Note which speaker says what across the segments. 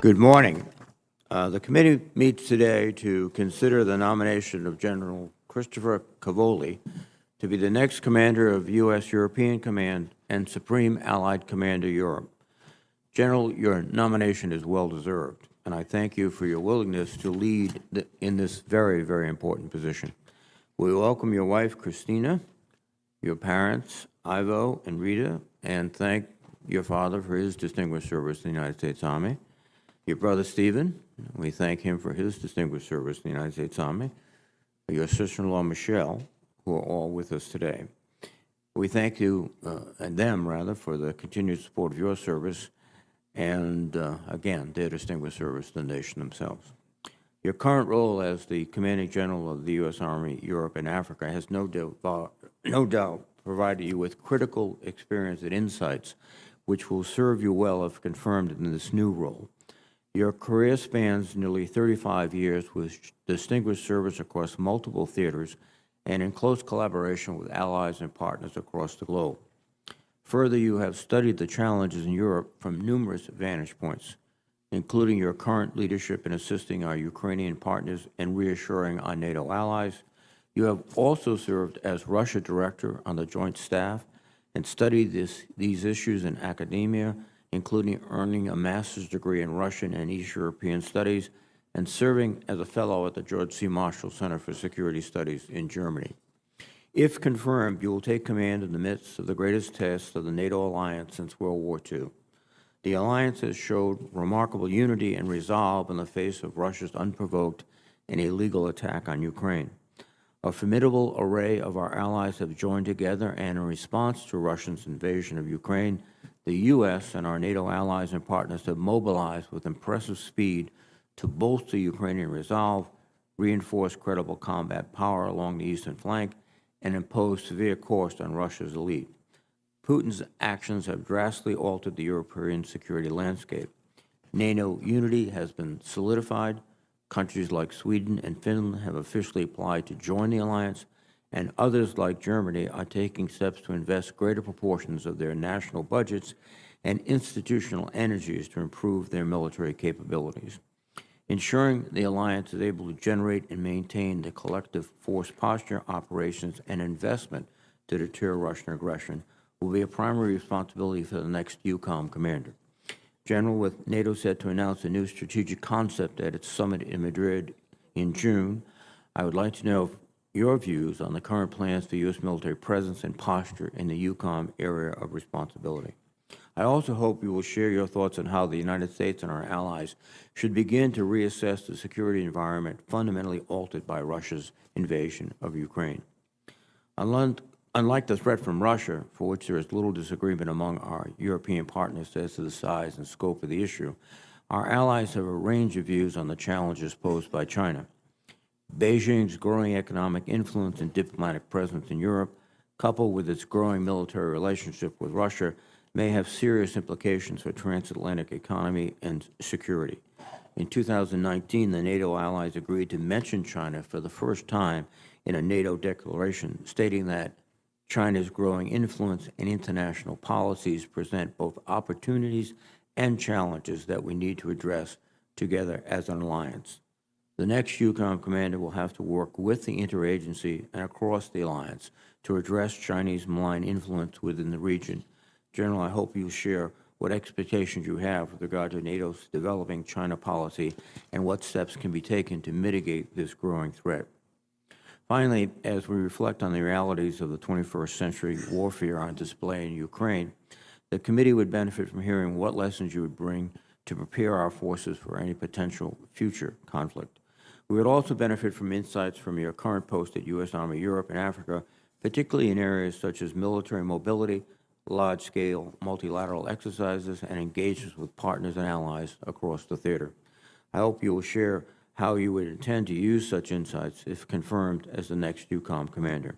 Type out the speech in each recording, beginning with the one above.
Speaker 1: Good morning. The committee meets today to consider the nomination of General Christopher Cavoli to be the next commander of U.S. European Command and Supreme Allied Commander Europe. General, your nomination is well-deserved, and I thank you for your willingness to lead in this very, very important position. We welcome your wife, Christina, your parents, Ivo and Rita, and thank your father for his distinguished service in the United States Army. Your brother, Stephen, we thank him for his distinguished service in the United States Army. Your sister-in-law, Michelle, who are all with us today. We thank you, and them rather, for the continued support of your service and, again, their distinguished service to the nation themselves. Your current role as the Commanding General of the U.S. Army, Europe, and Africa has no doubt provided you with critical experience and insights which will serve you well if confirmed in this new role. Your career spans nearly 35 years with distinguished service across multiple theaters and in close collaboration with allies and partners across the globe. Further, you have studied the challenges in Europe from numerous vantage points, including your current leadership in assisting our Ukrainian partners and reassuring our NATO allies. You have also served as Russia Director on the Joint Staff and studied these issues in academia, including earning a master's degree in Russian and East European Studies and serving as a fellow at the George C. Marshall Center for Security Studies in Germany. If confirmed, you will take command in the midst of the greatest test of the NATO alliance since World War II. The alliance has showed remarkable unity and resolve in the face of Russia's unprovoked and illegal attack on Ukraine. A formidable array of our allies have joined together, and in response to Russia's invasion of Ukraine, the U.S. and our NATO allies and partners have mobilized with impressive speed to bolster Ukrainian resolve, reinforce credible combat power along the eastern flank, and impose severe cost on Russia's elite. Putin's actions have drastically altered the European security landscape. NATO unity has been solidified. Countries like Sweden and Finland have officially applied to join the alliance, and others like Germany are taking steps to invest greater proportions of their national budgets and institutional energies to improve their military capabilities. Ensuring the alliance is able to generate and maintain the collective force posture, operations, and investment to deter Russian aggression will be a primary responsibility for the next Eucom commander. General, with NATO set to announce a new strategic concept at its summit in Madrid in June, I would like to know your views on the current plans for U.S. military presence and posture in the Eucom area of responsibility. I also hope you will share your thoughts on how the United States and our allies should begin to reassess the security environment fundamentally altered by Russia's invasion of Ukraine. Unlike the threat from Russia, for which there is little disagreement among our European partners as to the size and scope of the issue, our allies have a range of views on the challenges posed by China. Beijing's growing economic influence and diplomatic presence in Europe, coupled with its growing military relationship with Russia, may have serious implications for transatlantic economy and security. In 2019, the NATO allies agreed to mention China for the first time in a NATO declaration, stating that China's growing influence and international policies present both opportunities and challenges that we need to address together as an alliance. The next Eucom commander will have to work with the interagency and across the alliance to address Chinese malign influence within the region. General, I hope you share what expectations you have with regard to NATO's developing China policy and what steps can be taken to mitigate this growing threat. Finally, as we reflect on the realities of the 21st century warfare on display in Ukraine, the committee would benefit from hearing what lessons you would bring to prepare our forces for any potential future conflict. We would also benefit from insights from your current post at U.S. Army Europe and Africa, particularly in areas such as military mobility, large-scale multilateral exercises, and engagements with partners and allies across the theater. I hope you will share how you would intend to use such insights if confirmed as the next Eucom commander.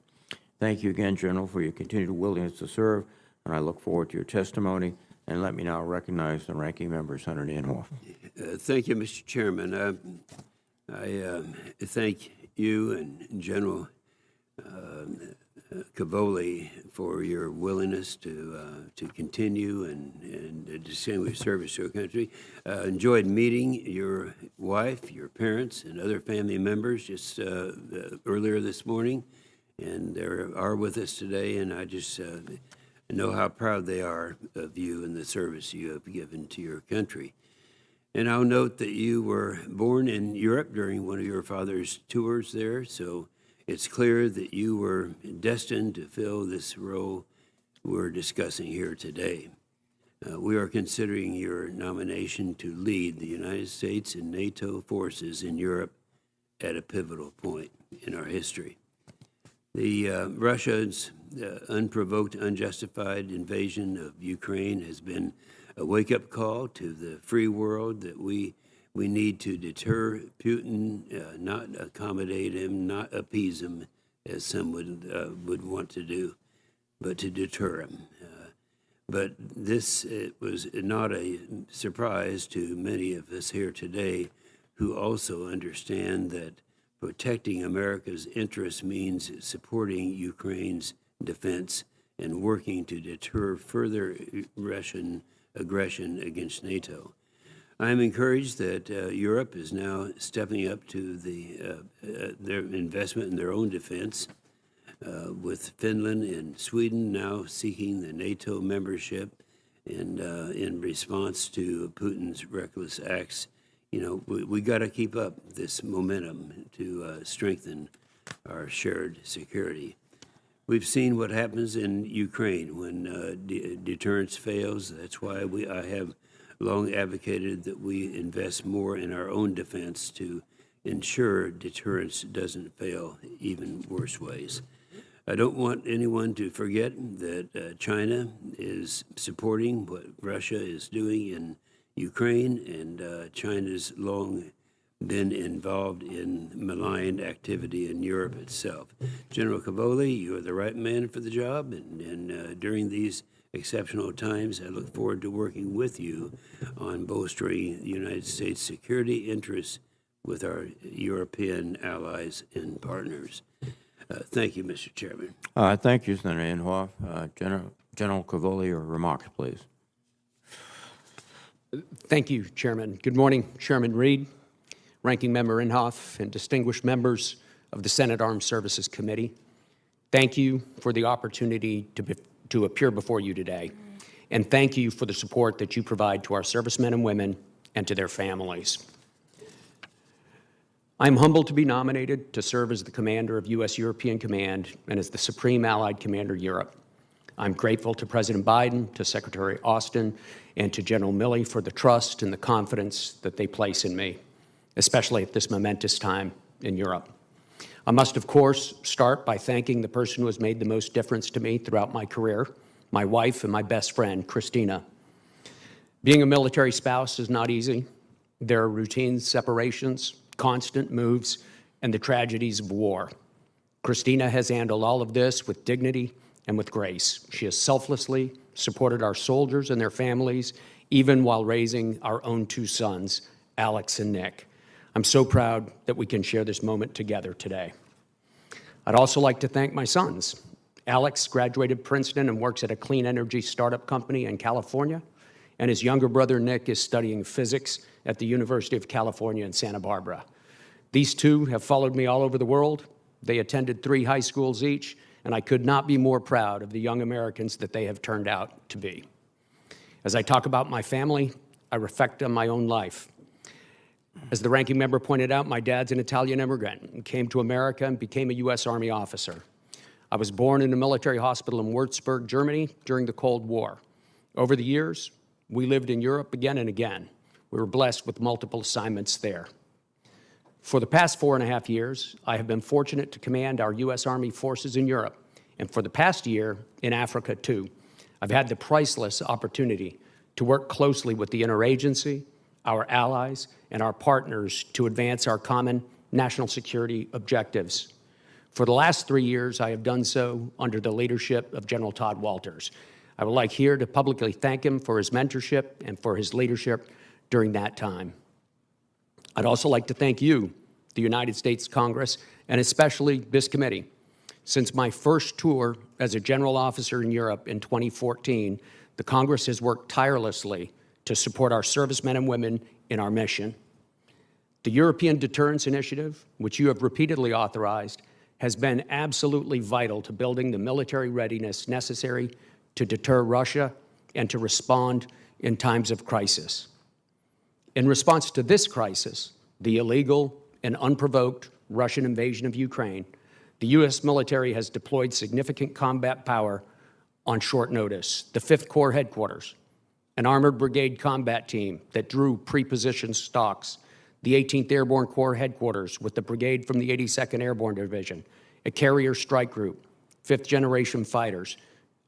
Speaker 1: Thank you again, General, for your continued willingness to serve, and I look forward to your testimony. And let me now recognize the ranking member, Senator Inhofe.
Speaker 2: Thank you, Mr. Chairman. I thank you and General Cavoli for your willingness to continue and distinguished service to our country. Enjoyed meeting your wife, your parents, and other family members just earlier this morning, and they are with us today, and I just know how proud they are of you and the service you have given to your country. And I'll note that you were born in Europe during one of your father's tours there, so it's clear that you were destined to fill this role we're discussing here today. We are considering your nomination to lead the United States and NATO forces in Europe at a pivotal point in our history. Russia's unprovoked, unjustified invasion of Ukraine has been a wake-up call to the free world that we need to deter Putin, not accommodate him, not appease him, as some would want to do, but to deter him. But this was not a surprise to many of us here today who also understand that protecting America's interests means supporting Ukraine's defense and working to deter further Russian aggression against NATO. I am encouraged that Europe is now stepping up to their investment in their own defense, with Finland and Sweden now seeking the NATO membership, and in response to Putin's reckless acts. You know, we got to keep up this momentum to strengthen our shared security. We've seen what happens in Ukraine when deterrence fails. That's why I have long advocated that we invest more in our own defense to ensure deterrence doesn't fail even worse ways. I don't want anyone to forget that China is supporting what Russia is doing in Ukraine, and China's long been involved in malign activity in Europe itself. General Cavoli, you are the right man for the job, and during these exceptional times, I look forward to working with you on bolstering the United States security interests with our European allies and partners. Thank you, Mr. Chairman.
Speaker 1: Thank you, Senator Inhofe. General Cavoli, your remarks, please.
Speaker 3: Thank you, Chairman. Good morning, Chairman Reed, Ranking Member Inhofe, and distinguished members of the Senate Armed Services Committee. Thank you for the opportunity to appear before you today, and thank you for the support that you provide to our servicemen and women and to their families. I'm humbled to be nominated to serve as the commander of U.S. European Command and as the Supreme Allied Commander Europe. I'm grateful to President Biden, to Secretary Austin, and to General Milley for the trust and the confidence that they place in me, especially at this momentous time in Europe. I must, of course, start by thanking the person who has made the most difference to me throughout my career, my wife and my best friend, Christina. Being a military spouse is not easy. There are routine separations, constant moves, and the tragedies of war. Christina has handled all of this with dignity and with grace. She has selflessly supported our soldiers and their families, even while raising our own two sons, Alex and Nick. I'm so proud that we can share this moment together today. I'd also like to thank my sons. Alex graduated Princeton and works at a clean energy startup company in California, and his younger brother, Nick, is studying physics at the University of California in Santa Barbara. These two have followed me all over the world. They attended 3 high schools each, and I could not be more proud of the young Americans that they have turned out to be. As I talk about my family, I reflect on my own life. As the ranking member pointed out, my dad's an Italian immigrant and came to America and became a U.S. Army officer. I was born in a military hospital in Würzburg, Germany, during the Cold War. Over the years, we lived in Europe again and again. We were blessed with multiple assignments there. For the past 4.5 years, I have been fortunate to command our U.S. Army forces in Europe, and for the past year, in Africa, too. I've had the priceless opportunity to work closely with the interagency, our allies, and our partners to advance our common national security objectives. For the last 3 years, I have done so under the leadership of General Todd Walters. I would like here to publicly thank him for his mentorship and for his leadership during that time. I'd also like to thank you, the United States Congress, and especially this committee. Since my first tour as a general officer in Europe in 2014, the Congress has worked tirelessly to support our servicemen and women in our mission. The European Deterrence Initiative, which you have repeatedly authorized, has been absolutely vital to building the military readiness necessary to deter Russia and to respond in times of crisis. In response to this crisis, the illegal and unprovoked Russian invasion of Ukraine, the U.S. military has deployed significant combat power on short notice. The 5th Corps Headquarters, an armored brigade combat team that drew pre-positioned stocks, the 18th Airborne Corps Headquarters with the brigade from the 82nd Airborne Division, a carrier strike group, 5th-generation fighters,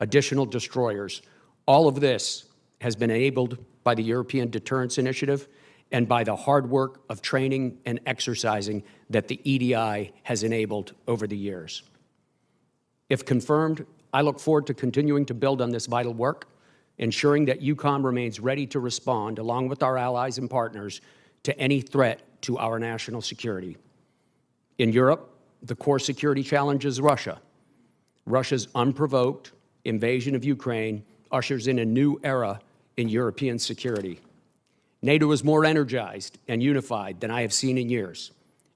Speaker 3: additional destroyers. All of this has been enabled by the European Deterrence Initiative and by the hard work of training and exercising that the EDI has enabled over the years. If confirmed, I look forward to continuing to build on this vital work, ensuring that Eucom remains ready to respond, along with our allies and partners, to any threat to our national security. In Europe, the core security challenge is Russia. Russia's unprovoked invasion of Ukraine ushers in a new era in European security. NATO is more energized and unified than I have seen in years.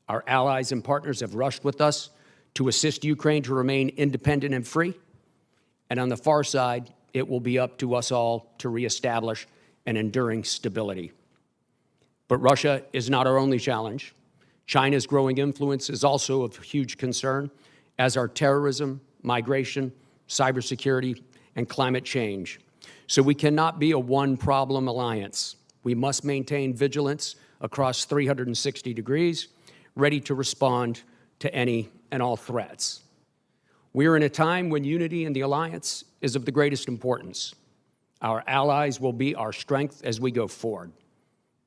Speaker 3: Our allies and partners have rushed with us to assist Ukraine to remain independent and free. And on the far side, it will be up to us all to reestablish an enduring stability. But Russia is not our only challenge. China's growing influence is also of huge concern, as are terrorism, migration, cybersecurity, and climate change. So we cannot be a one-problem alliance. We must maintain vigilance across 360 degrees, ready to respond to any and all threats. We are in a time when unity in the alliance is of the greatest importance. Our allies will be our strength as we go forward.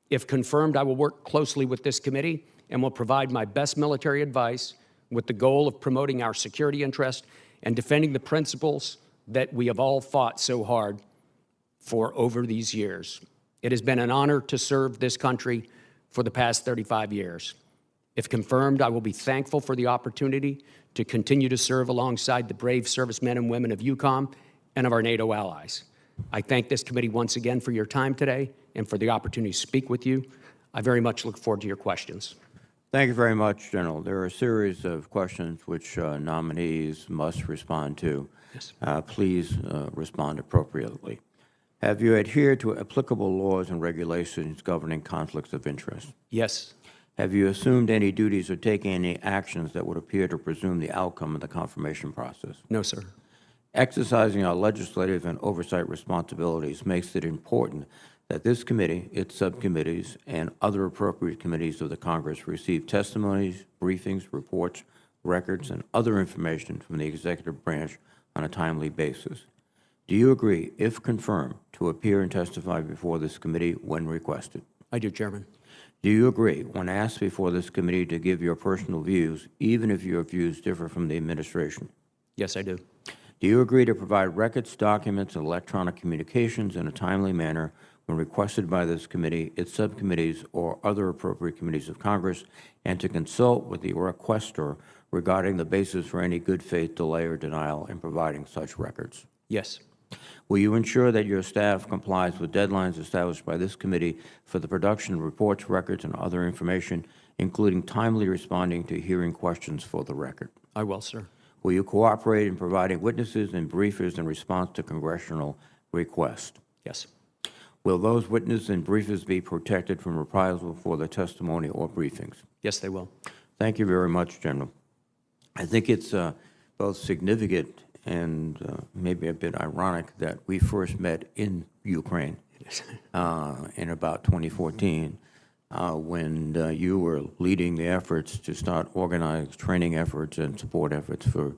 Speaker 3: If confirmed, I will work closely with this committee and will provide my best military advice with the goal of promoting our security interest and defending the principles that we have all fought so hard for over these years. It has been an honor to serve this country for the past 35 years. If confirmed, I will be thankful for the opportunity to continue to serve alongside the brave servicemen and women of Eucom and of our NATO allies. I thank this committee once again for your time today and for the opportunity to speak with you. I very much look forward to your questions.
Speaker 1: Thank you very much, General. There are a series of questions which nominees must respond to.
Speaker 3: Yes.
Speaker 1: Please respond appropriately. Have you adhered to applicable laws and regulations governing conflicts of interest?
Speaker 3: Yes.
Speaker 1: Have you assumed any duties or taken any actions that would appear to presume the outcome of the confirmation process?
Speaker 3: No, sir.
Speaker 1: Exercising our legislative and oversight responsibilities makes it important that this committee, its subcommittees, and other appropriate committees of the Congress receive testimonies, briefings, reports, records, and other information from the executive branch on a timely basis. Do you agree, if confirmed, to appear and testify before this committee when requested?
Speaker 3: I do, Chairman.
Speaker 1: Do you agree, when asked before this committee, to give your personal views, even if your views differ from the administration?
Speaker 3: Yes, I do.
Speaker 1: Do you agree to provide records, documents, and electronic communications in a timely manner when requested by this committee, its subcommittees, or other appropriate committees of Congress, and to consult with the requester regarding the basis for any good faith delay or denial in providing such records?
Speaker 3: Yes.
Speaker 1: Will you ensure that your staff complies with deadlines established by this committee for the production of reports, records, and other information, including timely responding to hearing questions for the record?
Speaker 3: I will, sir.
Speaker 1: Will you cooperate in providing witnesses and briefers in response to congressional requests?
Speaker 3: Yes.
Speaker 1: Will those witnesses and briefers be protected from reprisal for their testimony or briefings?
Speaker 3: Yes, they will.
Speaker 1: Thank you very much, General. I think it's both significant and maybe a bit ironic that we first met in Ukraine in about 2014 when you were leading the efforts to start organized training efforts and support efforts for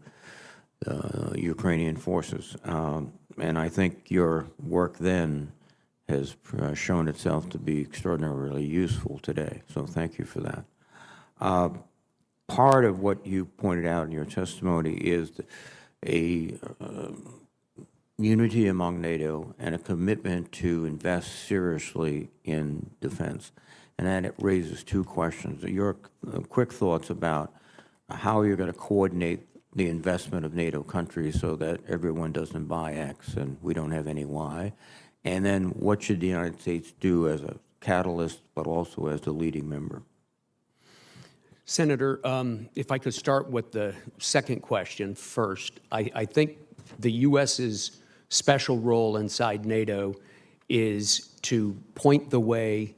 Speaker 1: Ukrainian forces. And I think your work then has shown itself to be extraordinarily useful today. So thank you for that. Part of what you pointed out in your testimony is a unity among NATO and a commitment to invest seriously in defense. And then it raises two questions. Your quick thoughts about how you're going to coordinate the investment of NATO countries so that everyone doesn't buy X and we don't have any Y? And then what should the United States do as a catalyst, but also as the leading member?
Speaker 3: Senator, if I could start with the second question first, I think the U.S.'s special role inside NATO is to point the way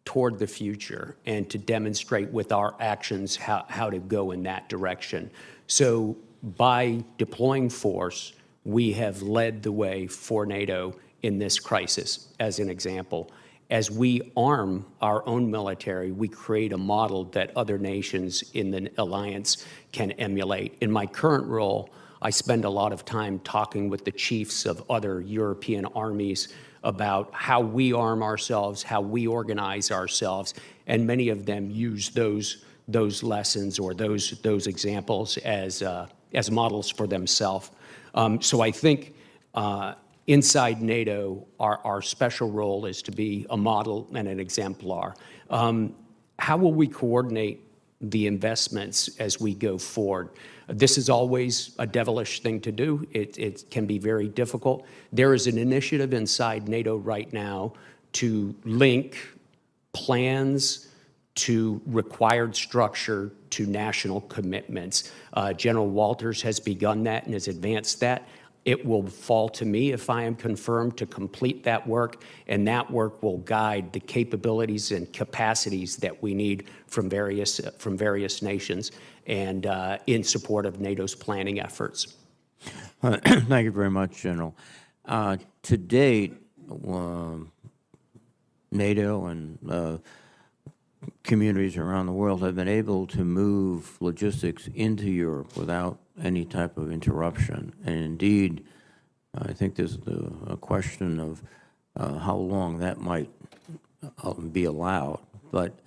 Speaker 3: toward the future and to demonstrate with our actions how to go in that direction. So by deploying force, we have led the way for NATO in this crisis, as an example. As we arm our own military, we create a model that other nations in the alliance can emulate. In my current role, I spend a lot of time talking with the chiefs of other European armies about how we arm ourselves, how we organize ourselves, and many of them use those lessons or those examples as models for themselves. So I think inside NATO, our special role is to be a model and an exemplar. How will we coordinate the investments as we go forward? This is always a devilish thing to do. It can be very difficult. There is an initiative inside NATO right now to link plans to required structure to national commitments. General Walters has begun that and has advanced that. It will fall to me, if I am confirmed, to complete that work, and that work will guide the capabilities and capacities that we need from various nations and in support of NATO's planning efforts.
Speaker 1: Thank you very much, General. To date, NATO and communities around the world have been able to move logistics into Europe without any type of interruption. And indeed, I think there's a question of how long that might be allowed. But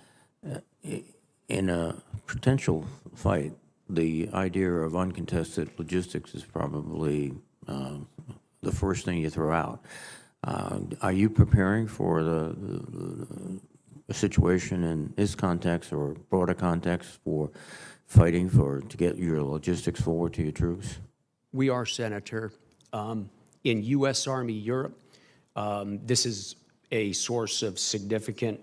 Speaker 1: in a potential fight, the idea of uncontested logistics is probably the first thing you throw out. Are you preparing for a situation in this context or broader context for fighting to get your logistics forward to your troops?
Speaker 3: We are, Senator. In U.S. Army Europe, this is a source of significant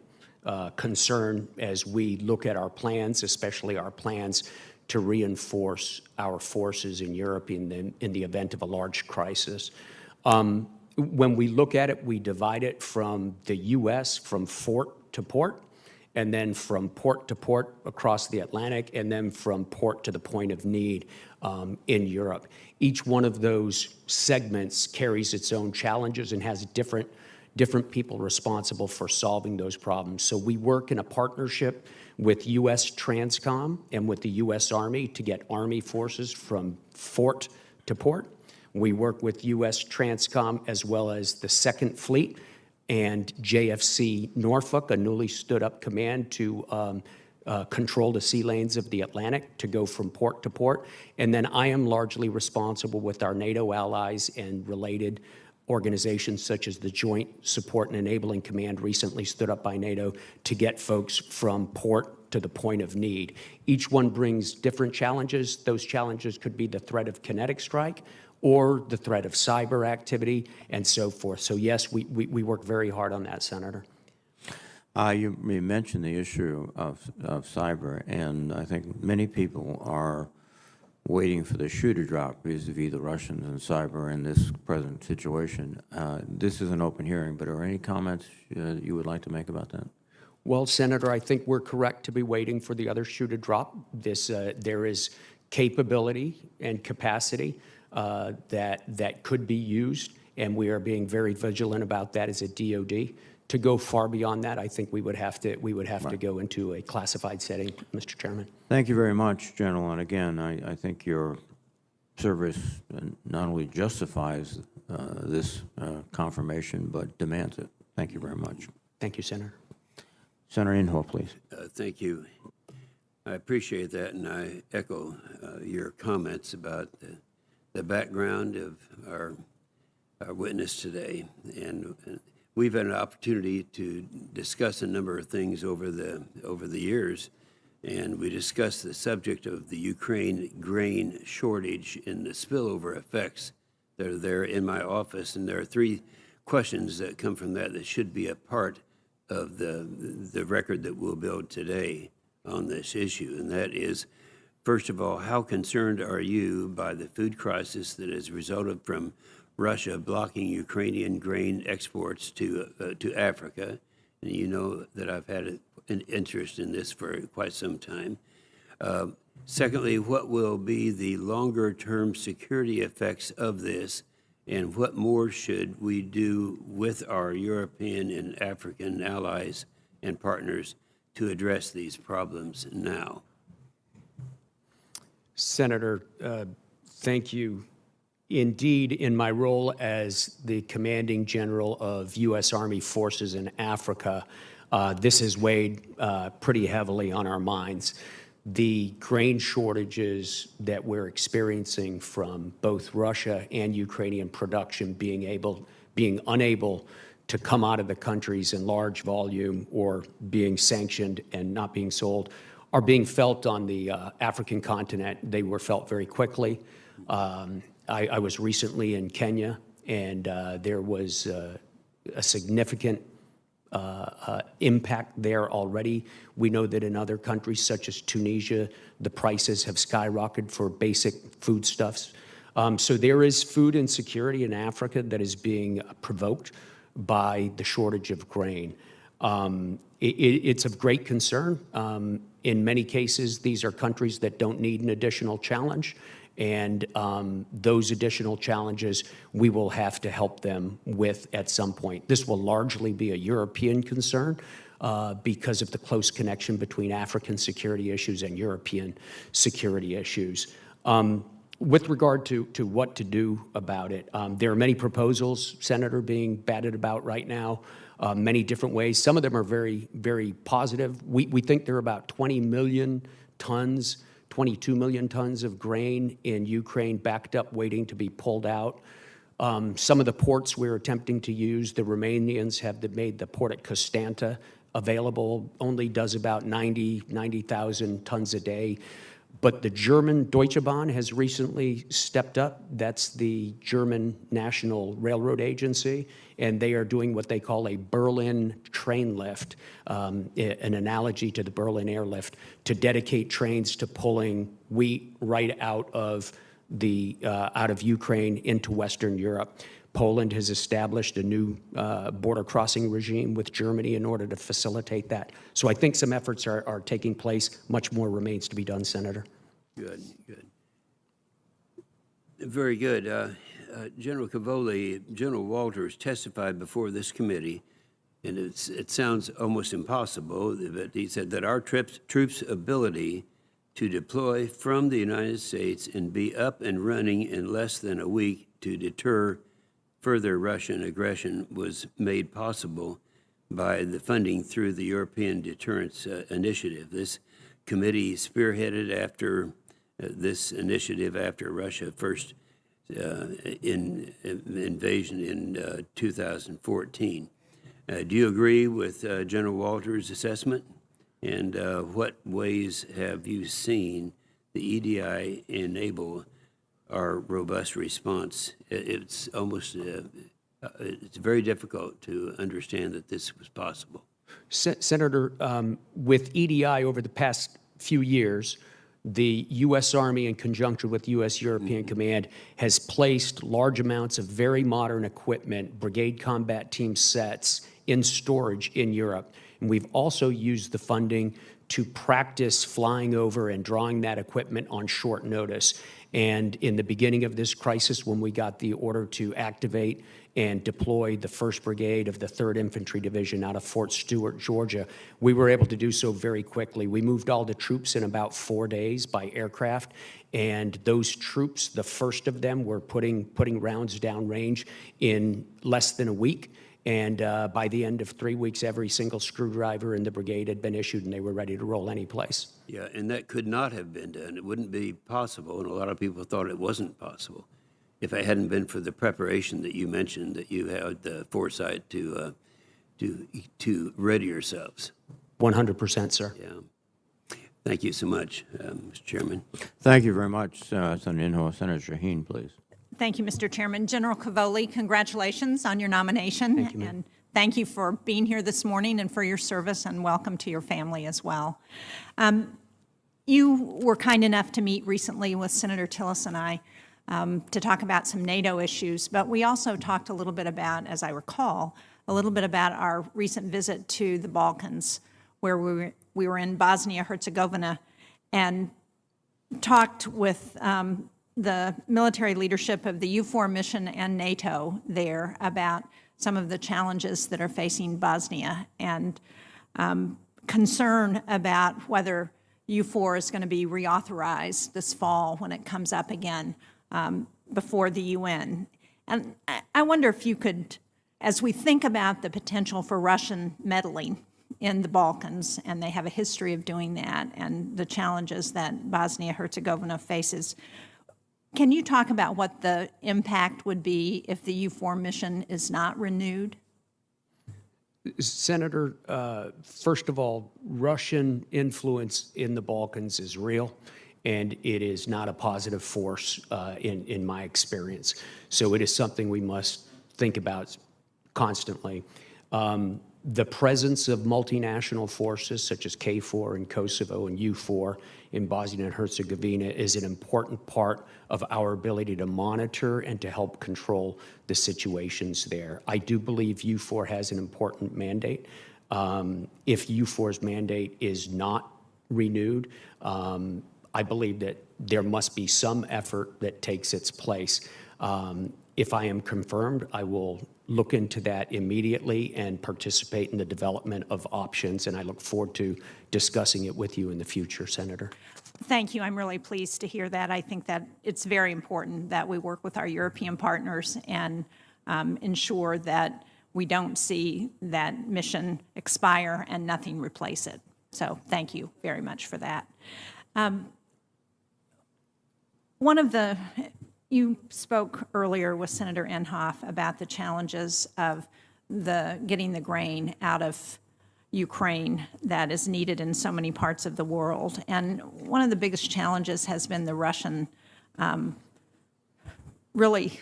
Speaker 3: concern as we look at our plans, especially our plans to reinforce our forces in Europe in the event of a large crisis. When we look at it, we divide it from the U.S., from fort to port, and then from port to port across the Atlantic, and then from port to the point of need in Europe. Each one of those segments carries its own challenges and has different people responsible for solving those problems. So we work in a partnership with U.S. Transcom and with the U.S. Army to get Army forces from fort to port. We work with U.S. Transcom as well as the Second Fleet and JFC Norfolk, a newly stood up command to control the sea lanes of the Atlantic to go from port to port. And then I am largely responsible with our NATO allies and related organizations such as the Joint Support and Enabling Command, recently stood up by NATO, to get folks from port to the point of need. Each one brings different challenges. Those challenges could be the threat of kinetic strike or the threat of cyber activity and so forth. So yes, we work very hard on that, Senator.
Speaker 1: You mentioned the issue of cyber, and I think many people are waiting for the shoe to drop vis-a-vis the Russians and cyber in this present situation. This is an open hearing, but are any comments you would like to make about that?
Speaker 3: Well, Senator, I think we're correct to be waiting for the other shoe to drop. There is capability and capacity that could be used, and we are being very vigilant about that as a DoD. To go far beyond that, I think we would have to go into a classified setting, Mr. Chairman.
Speaker 1: Thank you very much, General. And again, I think your service not only justifies this confirmation, but demands it. Thank you very much.
Speaker 3: Thank you, Senator.
Speaker 1: Senator Inhofe, please.
Speaker 2: Thank you. I appreciate that, and I echo your comments about the background of our witness today. And we've had an opportunity to discuss a number of things over the years and we discussed the subject of the Ukraine grain shortage and the spillover effects that are there in my office. And there are three questions that come from that should be a part of the record that we'll build today on this issue. And that is, first of all, how concerned are you by the food crisis that has resulted from Russia blocking Ukrainian grain exports to Africa? And you know that I've had an interest in this for quite some time. Secondly, what will be the longer-term security effects of this, and what more should we do with our European and African allies and partners to address these problems now?
Speaker 3: Senator, thank you. Indeed, in my role as the commanding general of U.S. Army forces in Africa, this has weighed pretty heavily on our minds. The grain shortages that we're experiencing from both Russia and Ukrainian production being unable to come out of the countries in large volume or being sanctioned and not being sold are being felt on the African continent. They were felt very quickly. I was recently in Kenya, and there was a significant impact there already. We know that in other countries, such as Tunisia, the prices have skyrocketed for basic foodstuffs. So there is food insecurity in Africa that is being provoked by the shortage of grain. It's of great concern. In many cases, these are countries that don't need an additional challenge. And those additional challenges we will have to help them with at some point. This will largely be a European concern because of the close connection between African security issues and European security issues. With regard to what to do about it, there are many proposals, Senator, being batted about right now, many different ways. Some of them are very, very positive. We think there are about 20 million tons 22 million tons of grain in Ukraine backed up, waiting to be pulled out. Some of the ports we're attempting to use, the Romanians have made the port at Constanta available, only does about 90,000 tons a day. But the German Deutsche Bahn has recently stepped up. That's the German National Railroad Agency, and they are doing what they call a Berlin train lift, an analogy to the Berlin airlift, to dedicate trains to pulling wheat right out of Ukraine into Western Europe. Poland has established a new border crossing regime with Germany in order to facilitate that. So I think some efforts are taking place. Much more remains to be done, Senator.
Speaker 2: Good, good. Very good. General Cavoli, General Walters testified before this committee, and it sounds almost impossible, but he said that our troops' ability to deploy from the United States and be up and running in less than a week to deter further Russian aggression was made possible by the funding through the European Deterrence Initiative. This committee spearheaded this initiative after Russia first invasion in 2014. Do you agree with General Walters' assessment? And what ways have you seen the EDI enable our robust response? It's almost, it's very difficult to understand that this was possible.
Speaker 3: Senator, with EDI over the past few years, the U.S. Army, in conjunction with U.S. European Command, has placed large amounts of very modern equipment, brigade combat team sets, in storage in Europe. And we've also used the funding to practice flying over and drawing that equipment on short notice. And in the beginning of this crisis, when we got the order to activate and deploy the 1st Brigade of the 3rd Infantry Division out of Fort Stewart, Georgia, we were able to do so very quickly. We moved all the troops in about 4 days by aircraft, and those troops, the first of them, were putting rounds downrange in less than a week. And by the end of 3 weeks, every single screwdriver in the brigade had been issued, and they were ready to roll any place.
Speaker 2: Yeah, and that could not have been done. It wouldn't be possible, and a lot of people thought it wasn't possible if it hadn't been for the preparation that you mentioned, that you had the foresight to ready yourselves.
Speaker 3: 100%, sir.
Speaker 2: Yeah. Thank you so much, Mr. Chairman.
Speaker 1: Thank you very much, Senator Inhofe. Senator Shaheen, please.
Speaker 4: Thank you, Mr. Chairman. General Cavoli, congratulations on your nomination.
Speaker 3: Thank you, ma'am.
Speaker 4: And thank you for being here this morning and for your service, and welcome to your family as well. You were kind enough to meet recently with Senator Tillis and I to talk about some NATO issues, but we also talked a little bit about, as I recall, a little bit about our recent visit to the Balkans, where we were in Bosnia-Herzegovina and talked with the military leadership of the EUFOR mission and NATO there about some of the challenges that are facing Bosnia and concern about whether EUFOR is going to be reauthorized this fall when it comes up again before the UN. And I wonder if you could, as we think about the potential for Russian meddling in the Balkans, and they have a history of doing that, and the challenges that Bosnia-Herzegovina faces, can you talk about what the impact would be if the EUFOR mission is not renewed?
Speaker 3: Senator, first of all, Russian influence in the Balkans is real, and it is not a positive force in my experience. So it is something we must think about constantly. The presence of multinational forces such as KFOR in Kosovo and EUFOR in Bosnia and Herzegovina is an important part of our ability to monitor and to help control the situations there. I do believe EUFOR has an important mandate. If EUFOR's mandate is not renewed, I believe that there must be some effort that takes its place. If I am confirmed, I will look into that immediately and participate in the development of options, and I look forward to discussing it with you in the future, Senator.
Speaker 4: Thank you. I'm really pleased to hear that. I think that it's very important that we work with our European partners and ensure that we don't see that mission expire and nothing replace it. So thank you very much for that. You spoke earlier with Senator Inhofe about the challenges of getting the grain out of Ukraine that is needed in so many parts of the world. And one of the biggest challenges has been the Russian really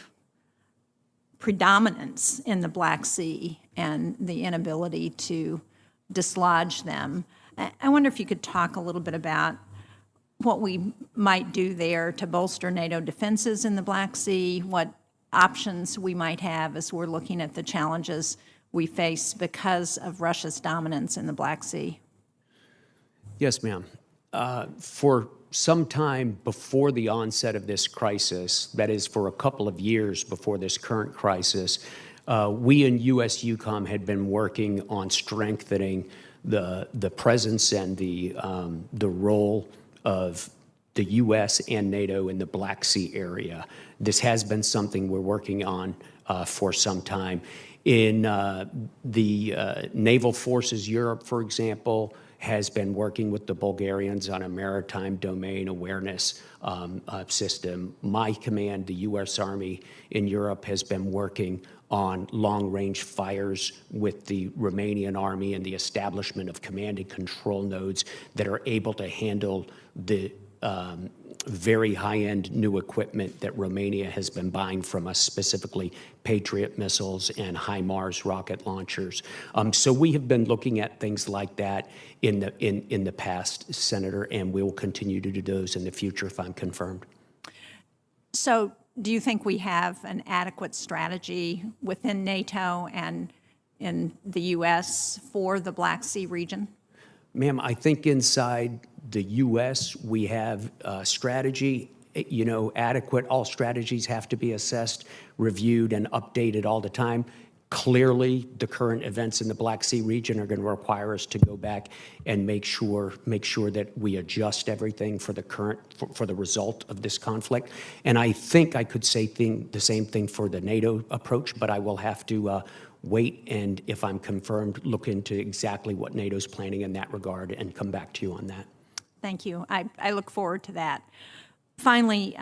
Speaker 4: predominance in the Black Sea and the inability to dislodge them. I wonder if you could talk a little bit about what we might do there to bolster NATO defenses in the Black Sea, what options we might have as we're looking at the challenges we face because of Russia's dominance in the Black Sea.
Speaker 3: Yes, ma'am. For some time before the onset of this crisis, that is for a couple of years before this current crisis, we in U.S. Eucom had been working on strengthening the presence and the role of the U.S. and NATO in the Black Sea area. This has been something we're working on for some time. In the Naval Forces Europe, for example, has been working with the Bulgarians on a maritime domain awareness system. My command, the U.S. Army in Europe, has been working on long-range fires with the Romanian Army and the establishment of command and control nodes that are able to handle the very high-end new equipment that Romania has been buying from us, specifically Patriot missiles and HIMARS rocket launchers. So we have been looking at things like that in the past, Senator, and we will continue to do those in the future if I'm confirmed.
Speaker 4: So do you think we have an adequate strategy within NATO and in the U.S. for the Black Sea region?
Speaker 3: Ma'am, I think inside the U.S. we have strategy, adequate. All strategies have to be assessed, reviewed, and updated all the time. Clearly, the current events in the Black Sea region are going to require us to go back and make sure that we adjust everything for the result of this conflict. And I think I could say the same thing for the NATO approach, but I will have to wait and, if I'm confirmed, look into exactly what NATO's planning in that regard and come back to you on that.
Speaker 4: Thank you. I look forward to that. Finally,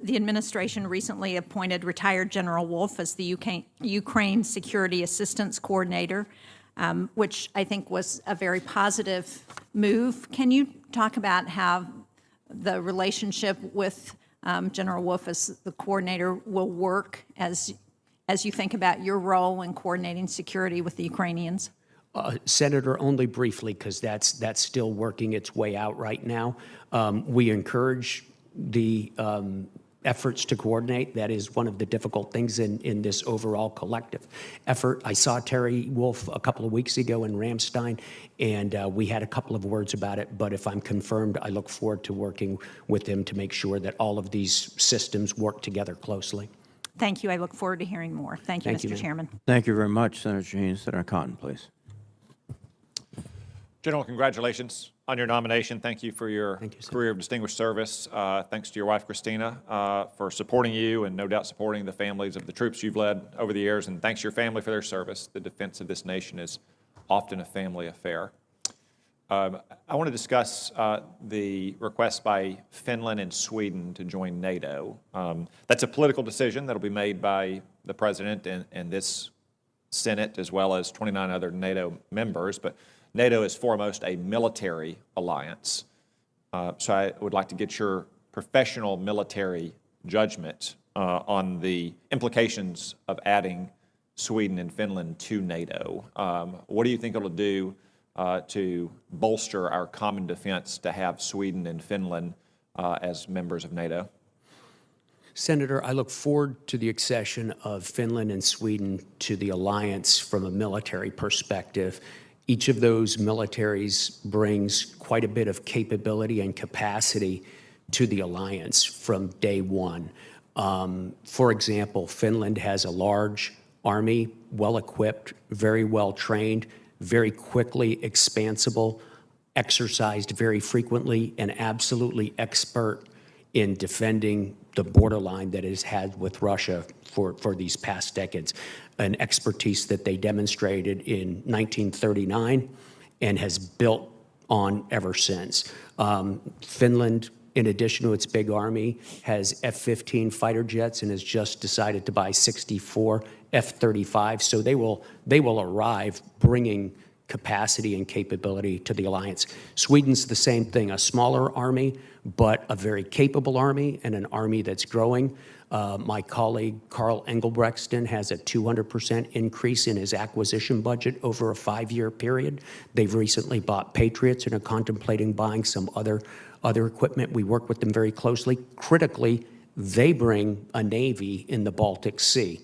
Speaker 4: the administration recently appointed retired General Wolf as the Ukraine Security Assistance Coordinator. which I think was a very positive move. Can you talk about how the relationship with General Wolf as the coordinator will work as you think about your role in coordinating security with the Ukrainians?
Speaker 3: Senator, only briefly, because that's still working its way out right now. We encourage the efforts to coordinate. That is one of the difficult things in this overall collective effort. I saw Terry Wolf a couple of weeks ago in Ramstein, and we had a couple of words about it, but if I'm confirmed, I look forward to working with him to make sure that all of these systems work together closely.
Speaker 4: Thank you. I look forward to hearing more. Thank you,
Speaker 3: Thank you,
Speaker 4: Mr.
Speaker 3: ma'am.
Speaker 4: Chairman.
Speaker 1: Thank you very much, Senator Shaheen. Senator Cotton, please.
Speaker 5: General, congratulations on your nomination. Thank you for your career of distinguished service. Thanks to your wife, Christina, for supporting you and no doubt supporting the families of the troops you've led over the years. And thanks to your family for their service. The defense of this nation is often a family affair. I want to discuss the request by Finland and Sweden to join NATO. That's a political decision that will be made by the President and this Senate, as well as 29 other NATO members. But NATO is foremost a military alliance. So I would like to get your professional military judgment on the implications of adding Sweden and Finland to NATO. What do you think it'll do to bolster our common defense to have Sweden and Finland as members of NATO?
Speaker 3: Senator, I look forward to the accession of Finland and Sweden to the alliance from a military perspective. Each of those militaries brings quite a bit of capability and capacity to the alliance from day one. For example, Finland has a large army, well-equipped, very well-trained, very quickly expansible, exercised very frequently, and absolutely expert in defending the borderline that it has had with Russia for these past decades, an expertise that they demonstrated in 1939 and has built on ever since. Finland, in addition to its big army, has F-15 fighter jets and has just decided to buy 64 F-35. So they will arrive bringing capacity and capability to the alliance. Sweden's the same thing, a smaller army, but a very capable army and an army that's growing. My colleague, Carl Engelbrechtsson, has a 200% increase in his acquisition budget over a 5-year period. They've recently bought Patriots and are contemplating buying some other equipment. We work with them very closely. Critically, they bring a navy in the Baltic Sea,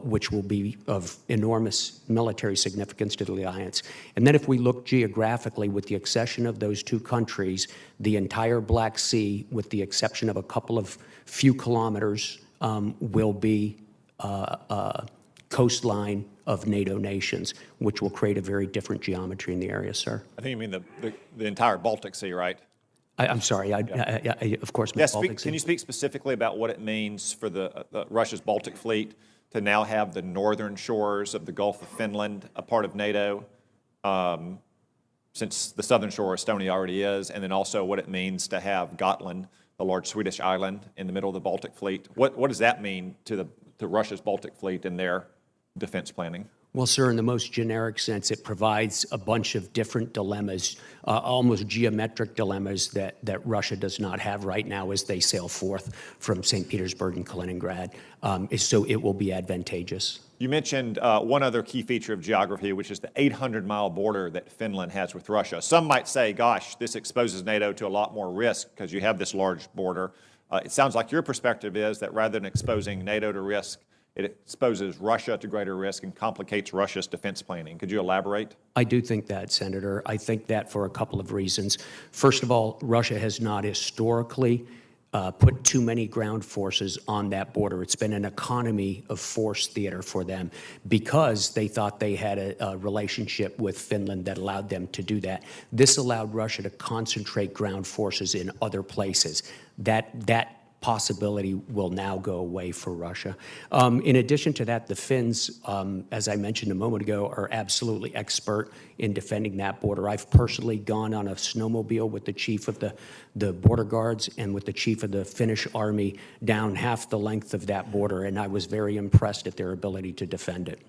Speaker 3: which will be of enormous military significance to the alliance. And then if we look geographically, with the accession of those two countries, the entire Black Sea, with the exception of a couple of few kilometers, will be coastline of NATO nations, which will create a very different geometry in the area, sir.
Speaker 5: I think you mean the entire Baltic Sea, right?
Speaker 3: I'm sorry, I of course, meant Baltic Sea.
Speaker 5: Can you speak specifically about what it means for the Russia's Baltic fleet to now have the northern shores of the Gulf of Finland a part of NATO, since the southern shore of Estonia already is, and then also what it means to have Gotland, the large Swedish island, in the middle of the Baltic fleet? What does that mean to Russia's Baltic fleet and their defense planning?
Speaker 3: Well, sir, in the most generic sense, it provides a bunch of different dilemmas, almost geometric dilemmas that Russia does not have right now as they sail forth from St. Petersburg and Kaliningrad. So it will be advantageous.
Speaker 5: You mentioned one other key feature of geography, which is the 800-mile border that Finland has with Russia. Some might say, gosh, this exposes NATO to a lot more risk because you have this large border. It sounds like your perspective is that rather than exposing NATO to risk, it exposes Russia to greater risk and complicates Russia's defense planning. Could you elaborate?
Speaker 3: I do think that, Senator. I think that for a couple of reasons. First of all, Russia has not historically put too many ground forces on that border. It's been an economy of force theater for them because they thought they had a relationship with Finland that allowed them to do that. This allowed Russia to concentrate ground forces in other places. That possibility will now go away for Russia. In addition to that, the Finns, as I mentioned a moment ago, are absolutely expert in defending that border. I've personally gone on a snowmobile with the chief of the border guards and with the chief of the Finnish army down half the length of that border, and I was very impressed at their ability to defend it.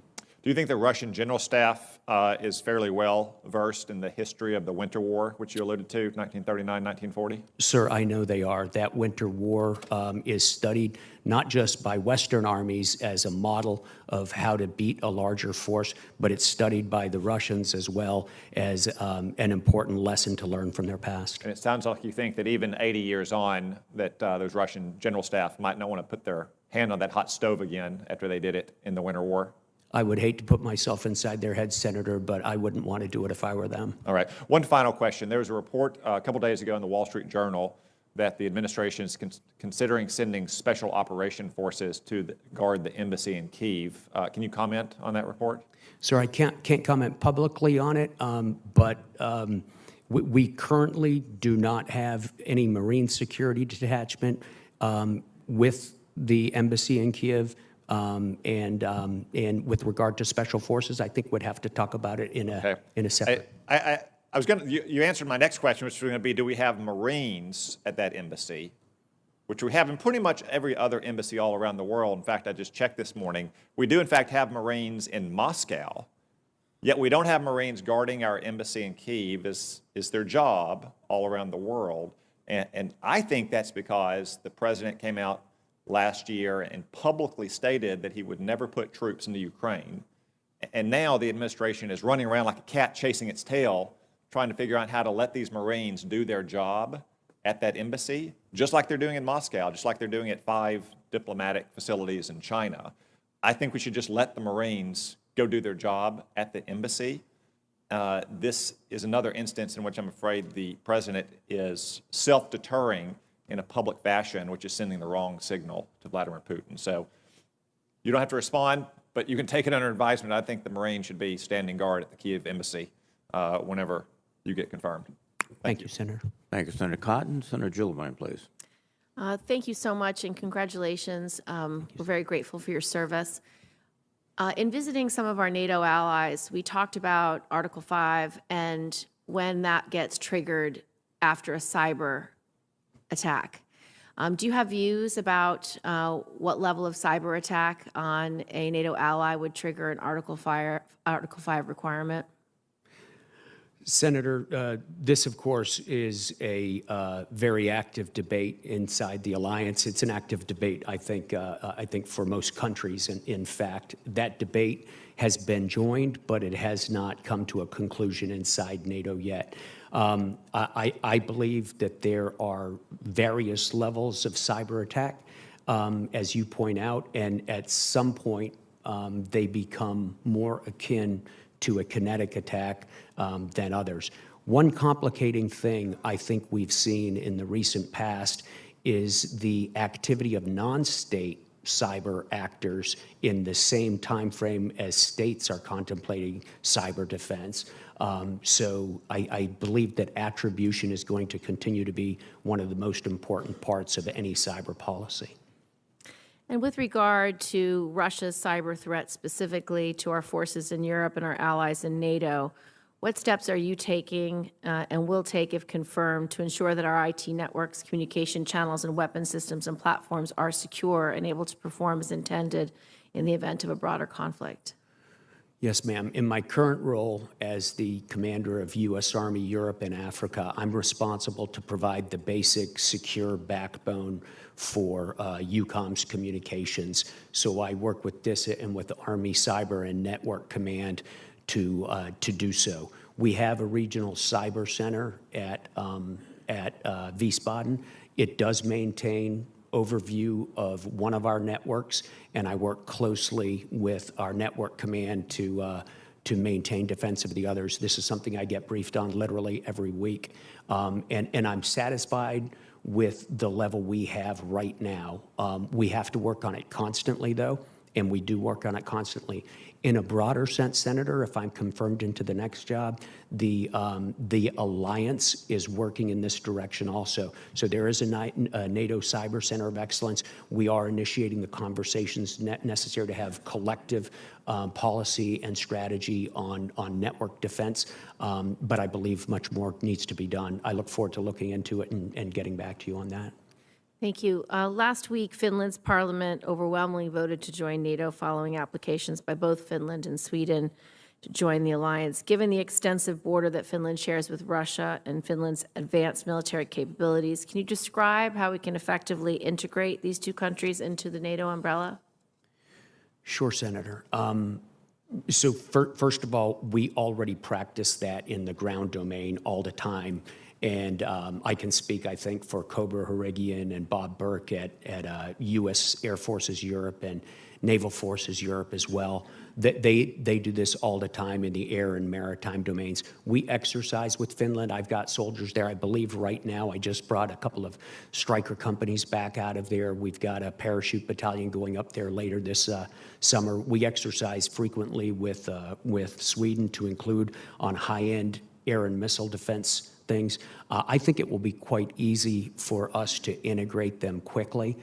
Speaker 5: Do you think the Russian general staff is fairly well versed in the history of the Winter War, which you alluded to, 1939, 1940?
Speaker 3: Sir, I know they are. That Winter War is studied not just by Western armies as a model of how to beat a larger force, but it's studied by the Russians as well as an important lesson to learn from their past.
Speaker 5: And it sounds like you think that even 80 years on, that those Russian general staff might not want to put their hand on that hot stove again after they did it in the Winter War.
Speaker 3: I would hate to put myself inside their head, Senator, but I wouldn't want to do it if I were them.
Speaker 5: All right. One final question. There was a report a couple days ago in the Wall Street Journal that the administration is considering sending special operation forces to guard the embassy in Kyiv. Can you comment on that report?
Speaker 3: Sir, I can't comment publicly on it, but we currently do not have any Marine security detachment with the embassy in Kyiv. And with regard to special forces, I think we'd have to talk about it in a separate.
Speaker 5: I was going to, you answered my next question, which was going to be, do we have Marines at that embassy, which we have in pretty much every other embassy all around the world. In fact, I just checked this morning. We do, in fact, have Marines in Moscow, yet we don't have Marines guarding our embassy in Kyiv is their job all around the world. And I think that's because the president came out last year and publicly stated that he would never put troops into Ukraine. And now the administration is running around like a cat chasing its tail, trying to figure out how to let these Marines do their job at that embassy, just like they're doing in Moscow, just like they're doing at 5 diplomatic facilities in China. I think we should just let the Marines go do their job at the embassy. This is another instance in which I'm afraid the president is self-deterring in a public fashion, which is sending the wrong signal to Vladimir Putin. So you don't have to respond, but you can take it under advisement. I think the Marines should be standing guard at the Kyiv embassy whenever you get confirmed.
Speaker 3: Thank you, Senator.
Speaker 1: Thank you, Senator Cotton. Senator Gillibrand, please.
Speaker 6: Thank you so much, and congratulations. We're very grateful for your service. In visiting some of our NATO allies, we talked about Article 5 and when that gets triggered after a cyber attack. Do you have views about what level of cyber attack on a NATO ally would trigger an Article 5 requirement?
Speaker 3: Senator, this, of course, is a very active debate inside the alliance. It's an active debate, I think for most countries. And in fact, that debate has been joined, but it has not come to a conclusion inside NATO yet. I believe that there are various levels of cyber attack, as you point out, and at some point they become more akin to a kinetic attack than others. One complicating thing I think we've seen in the recent past is the activity of non-state cyber actors in the same time frame as states are contemplating cyber defense. So I believe that attribution is going to continue to be one of the most important parts of any cyber policy.
Speaker 6: And with regard to Russia's cyber threat specifically to our forces in Europe and our allies in NATO, what steps are you taking and will take if confirmed to ensure that our IT networks, communication channels, and weapon systems and platforms are secure and able to perform as intended in the event of a broader conflict?
Speaker 3: Yes, ma'am. In my current role as the commander of U.S. Army Europe and Africa, I'm responsible to provide the basic secure backbone for Eucom's communications. So I work with DISA and with the Army Cyber and Network Command to do so. We have a regional cyber center at Wiesbaden. It does maintain overview of one of our networks, and I work closely with our network command to maintain defense of the others. This is something I get briefed on literally every week, and I'm satisfied with the level we have right now. We have to work on it constantly, though, and we do work on it constantly. In a broader sense, Senator, if I'm confirmed into the next job, the alliance is working in this direction also. So there is a NATO Cyber Center of Excellence. We are initiating the conversations necessary to have collective policy and strategy on network defense, but I believe much more needs to be done. I look forward to looking into it and getting back to you on that.
Speaker 6: Thank you. Last week, Finland's parliament overwhelmingly voted to join NATO following applications by both Finland and Sweden to join the alliance. Given the extensive border that Finland shares with Russia and Finland's advanced military capabilities, can you describe how we can effectively integrate these two countries into the NATO umbrella?
Speaker 3: Sure, Senator. So first of all, we already practice that in the ground domain all the time. And I can speak, I think, for Cobra Harigian and Bob Burke at U.S. Air Forces Europe and Naval Forces Europe as well. They do this all the time in the air and maritime domains. We exercise with Finland. I've got soldiers there. I believe right now I just brought a couple of Stryker companies back out of there. We've got a parachute battalion going up there later this summer. We exercise frequently with Sweden, to include on high-end air and missile defense things. I think it will be quite easy for us to integrate them quickly.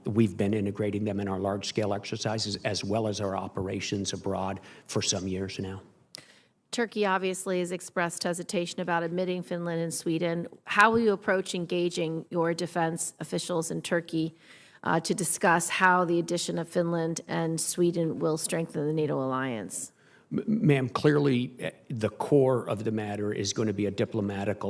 Speaker 3: We've been integrating them in our large-scale exercises as well as our operations abroad for some years now.
Speaker 6: Turkey obviously has expressed hesitation about admitting Finland and Sweden. How will you approach engaging your defense officials in Turkey to discuss how the addition of Finland and Sweden will strengthen the NATO alliance?
Speaker 3: Ma'am, clearly the core of the matter is going to be a diplomatic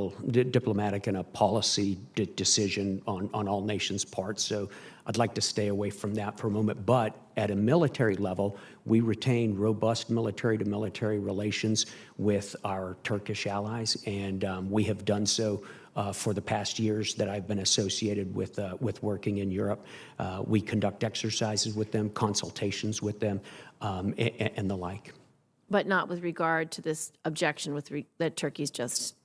Speaker 3: and a policy decision on all nations' parts. So I'd like to stay away from that for a moment. But at a military level, we retain robust military-to-military relations with our Turkish allies, and we have done so for the past years that I've been associated with working in Europe. We conduct exercises with them, consultations with them, and the like.
Speaker 6: But not with regard to this objection that Turkey's just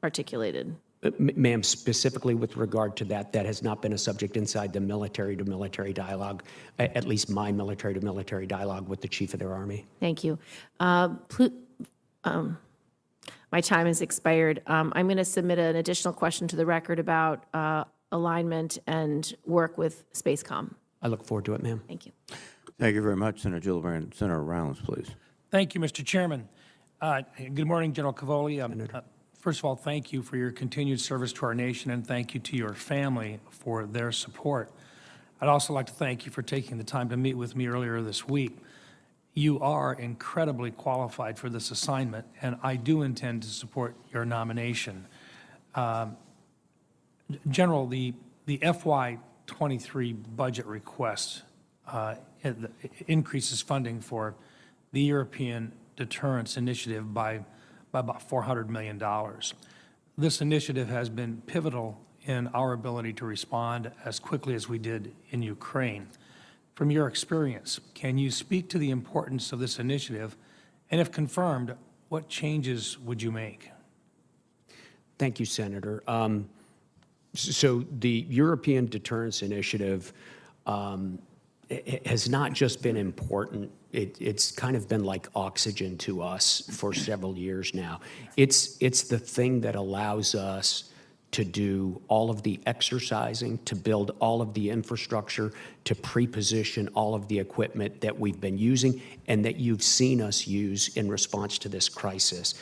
Speaker 6: articulated.
Speaker 3: Ma'am, specifically with regard to that has not been a subject inside the military-to-military dialogue, at least my military-to-military dialogue with the chief of their army.
Speaker 6: Thank you. My time has expired. I'm going to submit an additional question to the record about alignment and work with Spacecom.
Speaker 3: I look forward to it, ma'am.
Speaker 6: Thank you.
Speaker 1: Thank you very much, Senator Gillibrand. Senator Rounds, please.
Speaker 7: Thank you, Mr. Chairman. Good morning, General Cavoli. First of all, thank you for your continued service to our nation, and thank you to your family for their support. I'd also like to thank you for taking the time to meet with me earlier this week. You are incredibly qualified for this assignment, and I do intend to support your nomination. General, the FY23 budget request increases funding for the European Deterrence Initiative by about $400 million. This initiative has been pivotal in our ability to respond as quickly as we did in Ukraine. From your experience, can you speak to the importance of this initiative, and if confirmed, what changes would you make?
Speaker 3: Thank you, Senator. So the European Deterrence Initiative has not just been important, it's kind of been like oxygen to us for several years now. It's the thing that allows us to do all of the exercising, to build all of the infrastructure, to pre-position all of the equipment that we've been using and that you've seen us use in response to this crisis.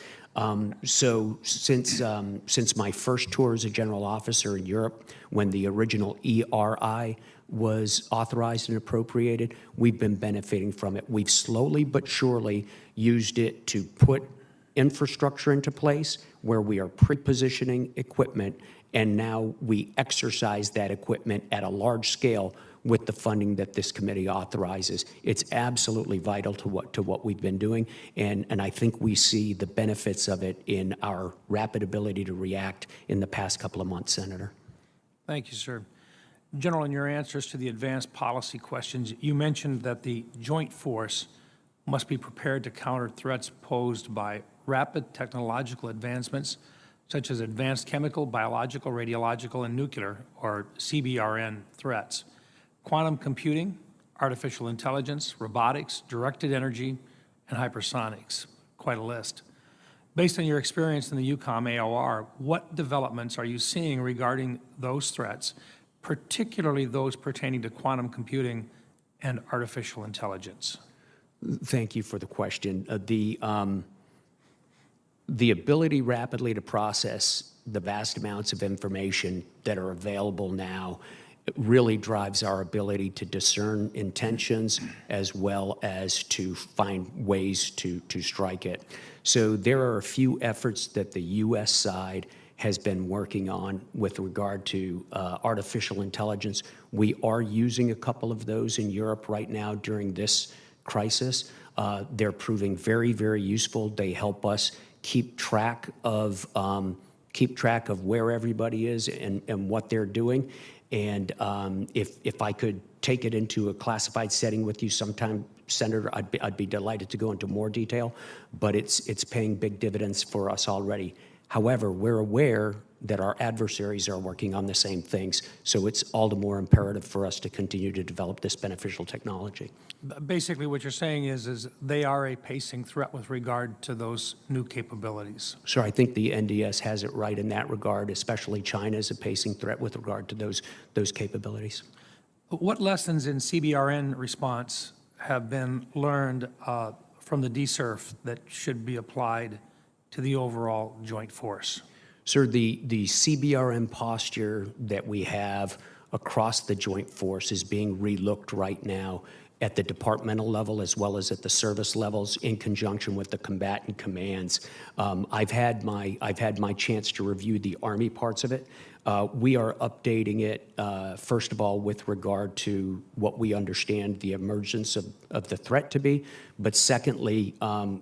Speaker 3: So since my first tour as a general officer in Europe, when the original ERI was authorized and appropriated, we've been benefiting from it. We've slowly but surely used it to put infrastructure into place where we are pre-positioning equipment, and now we exercise that equipment at a large scale with the funding that this committee authorizes. It's absolutely vital to what we've been doing, and I think we see the benefits of it in our rapid ability to react in the past couple of months, Senator.
Speaker 7: Thank you, sir. General, in your answers to the advanced policy questions, you mentioned that the joint force must be prepared to counter threats posed by rapid technological advancements, such as advanced chemical, biological, radiological, and nuclear, or CBRN threats, quantum computing, artificial intelligence, robotics, directed energy, and hypersonics. Quite a list. Based on your experience in the Eucom AOR, what developments are you seeing regarding those threats, particularly those pertaining to quantum computing and artificial intelligence?
Speaker 3: Thank you for the question. The ability rapidly to process the vast amounts of information that are available now really drives our ability to discern intentions as well as to find ways to strike it. So there are a few efforts that the U.S. side has been working on with regard to artificial intelligence. We are using a couple of those in Europe right now during this crisis. They're proving very, very useful. They help us keep track of where everybody is and what they're doing. And if I could take it into a classified setting with you sometime, Senator, I'd be delighted to go into more detail, but it's paying big dividends for us already. However, we're aware that our adversaries are working on the same things, so it's all the more imperative for us to continue to develop this beneficial technology.
Speaker 7: Basically, what you're saying is they are a pacing threat with regard to those new capabilities.
Speaker 3: So I think the NDS has it right in that regard, especially China is a pacing threat with regard to those capabilities.
Speaker 7: What lessons in CBRN response have been learned from the DSURF that should be applied to the overall joint force?
Speaker 3: Sir, the CBRN posture that we have across the joint force is being relooked right now at the departmental level as well as at the service levels in conjunction with the combatant commands. I've had my chance to review the Army parts of it. We are updating it, first of all, with regard to what we understand the emergence of the threat to be, but secondly,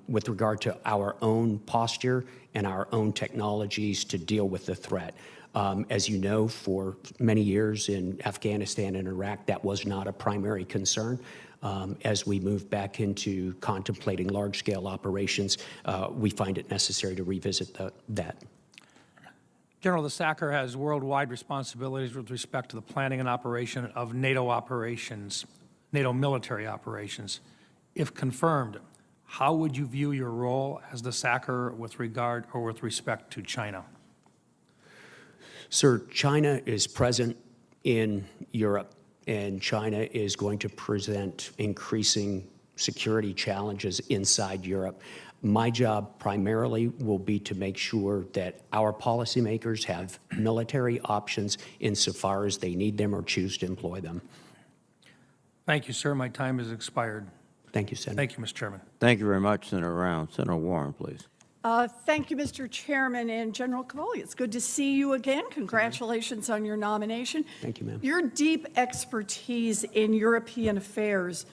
Speaker 3: with regard to our own posture and our own technologies to deal with the threat. As you know, for many years in Afghanistan and Iraq, that was not a primary concern. As we move back into contemplating large-scale operations, we find it necessary to revisit that.
Speaker 7: General, the SACR has worldwide responsibilities with respect to the planning and operation of NATO operations, NATO military operations. If confirmed, how would you view your role as the SACR with regard or with respect to China?
Speaker 3: Sir, China is present in Europe, and China is going to present increasing security challenges inside Europe. My job primarily will be to make sure that our policymakers have military options insofar as they need them or choose to employ them.
Speaker 7: Thank you, sir. My time has expired.
Speaker 3: Thank you, Senator.
Speaker 7: Thank you, Mr. Chairman.
Speaker 1: Thank you very much, Senator Round. Senator Warren, please.
Speaker 8: Thank you, Mr. Chairman and General Cavoli. It's good to see you again. Congratulations on your nomination.
Speaker 3: Thank you, ma'am.
Speaker 8: Your deep expertise in European affairs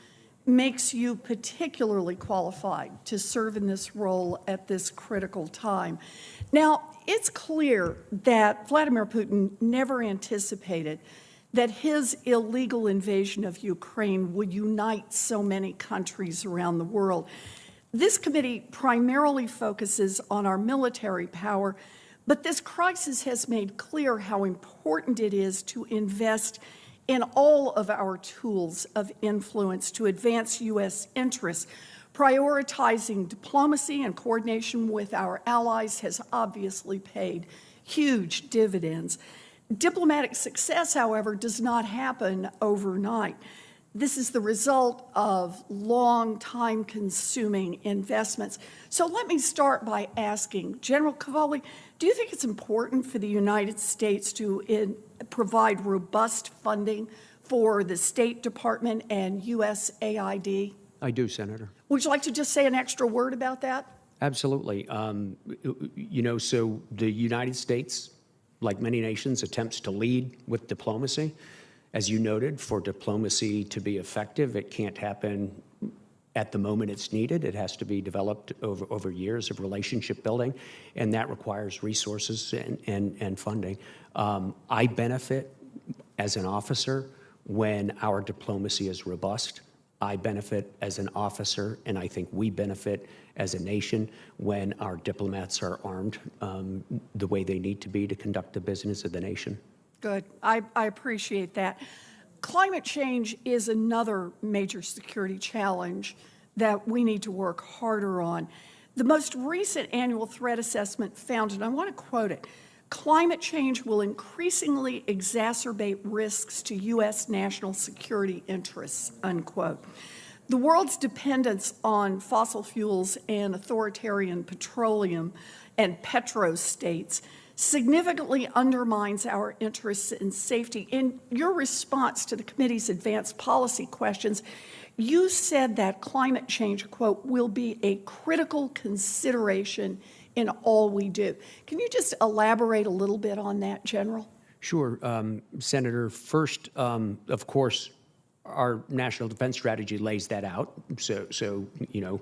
Speaker 8: makes you particularly qualified to serve in this role at this critical time. Now, it's clear that Vladimir Putin never anticipated that his illegal invasion of Ukraine would unite so many countries around the world. This committee primarily focuses on our military power, but this crisis has made clear how important it is to invest in all of our tools of influence to advance U.S. interests. Prioritizing diplomacy and coordination with our allies has obviously paid huge dividends. Diplomatic success, however, does not happen overnight. This is the result of long, time-consuming investments. So let me start by asking, General Cavoli, do you think it's important for the United States to provide robust funding for the State Department and USAID?
Speaker 3: I do, Senator.
Speaker 8: Would you like to just say an extra word about that?
Speaker 3: Absolutely. You know, so the United States, like many nations, attempts to lead with diplomacy. As you noted, for diplomacy to be effective, it can't happen at the moment it's needed. It has to be developed over years of relationship building, and that requires resources and funding. I benefit as an officer when our diplomacy is robust. I benefit as an officer, and I think we benefit as a nation when our diplomats are armed the way they need to be to conduct the business of the nation.
Speaker 8: Good. I appreciate that. Climate change is another major security challenge that we need to work harder on. The most recent annual threat assessment found, and I want to quote it, climate change will increasingly exacerbate risks to U.S. national security interests, unquote. The world's dependence on fossil fuels and authoritarian petroleum and petrostates significantly undermines our interests in safety. In your response to the committee's advanced policy questions, you said that climate change, quote, will be a critical consideration in all we do. Can you just elaborate a little bit on that, General?
Speaker 3: Sure, Senator. First, of course, our national defense strategy lays that out. So you know,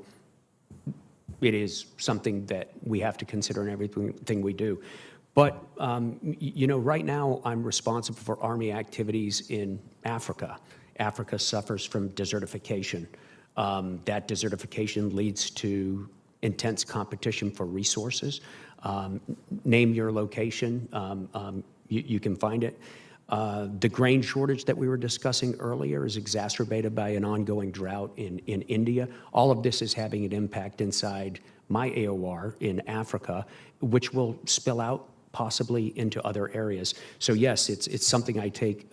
Speaker 3: it is something that we have to consider in everything we do. But you know, right now I'm responsible for Army activities in Africa. Africa suffers from desertification. That desertification leads to intense competition for resources. Name your location, you can find it. The grain shortage that we were discussing earlier is exacerbated by an ongoing drought in India. All of this is having an impact inside my AOR in Africa, which will spill out possibly into other areas. So yes, it's something I take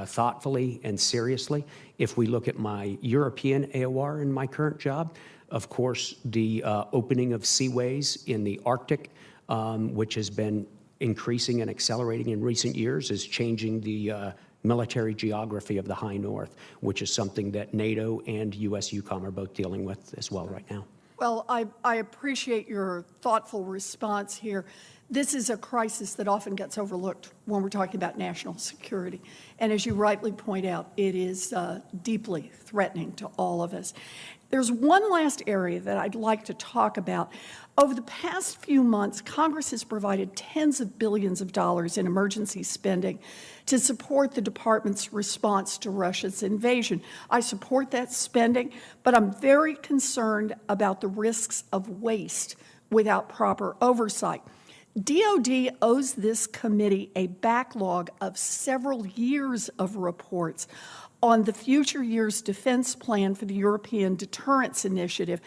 Speaker 3: thoughtfully and seriously. If we look at my European AOR in my current job, of course, the opening of seaways in the Arctic, which has been increasing and accelerating in recent years, is changing the military geography of the high north, which is something that NATO and U.S. Eucom are both dealing with as well right now.
Speaker 8: Well, I appreciate your thoughtful response here. This is a crisis that often gets overlooked when we're talking about national security. And as you rightly point out, it is deeply threatening to all of us. There's one last area that I'd like to talk about. Over the past few months, Congress has provided tens of billions of dollars in emergency spending to support the department's response to Russia's invasion. I support that spending, but I'm very concerned about the risks of waste without proper oversight. DOD owes this committee a backlog of several years of reports on the future year's defense plan for the European Deterrence Initiative.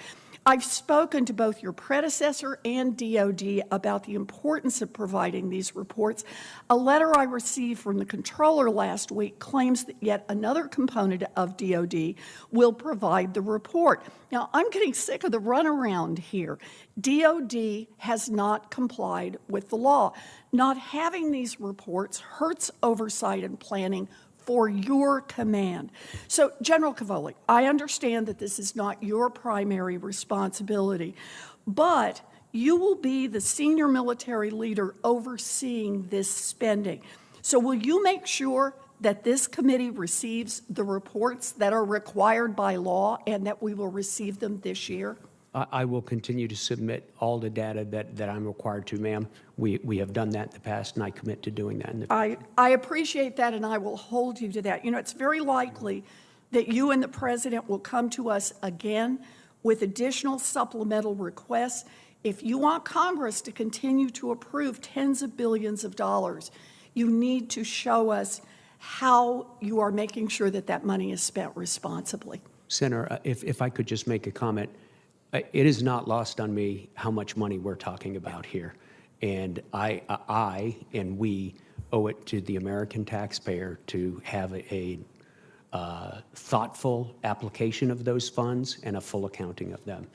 Speaker 8: I've spoken to both your predecessor and DOD about the importance of providing these reports. A letter I received from the controller last week claims that yet another component of DOD will provide the report. Now, I'm getting sick of the runaround here. DOD has not complied with the law. Not having these reports hurts oversight and planning for your command. So, General Cavoli, I understand that this is not your primary responsibility, but you will be the senior military leader overseeing this spending. So will you make sure that this committee receives the reports that are required by law and that we will receive them this year?
Speaker 3: I will continue to submit all the data that I'm required to, ma'am. We have done that in the past, and I commit to doing that in the future.
Speaker 8: I appreciate that, and I will hold you to that. You know, it's very likely that you and the President will come to us again with additional supplemental requests. If you want Congress to continue to approve tens of billions of dollars, you need to show us how you are making sure that that money is spent responsibly.
Speaker 3: Senator, if I could just make a comment. It is not lost on me how much money we're talking about here. And I and we owe it to the American taxpayer to have a thoughtful application of those funds and a full accounting of them.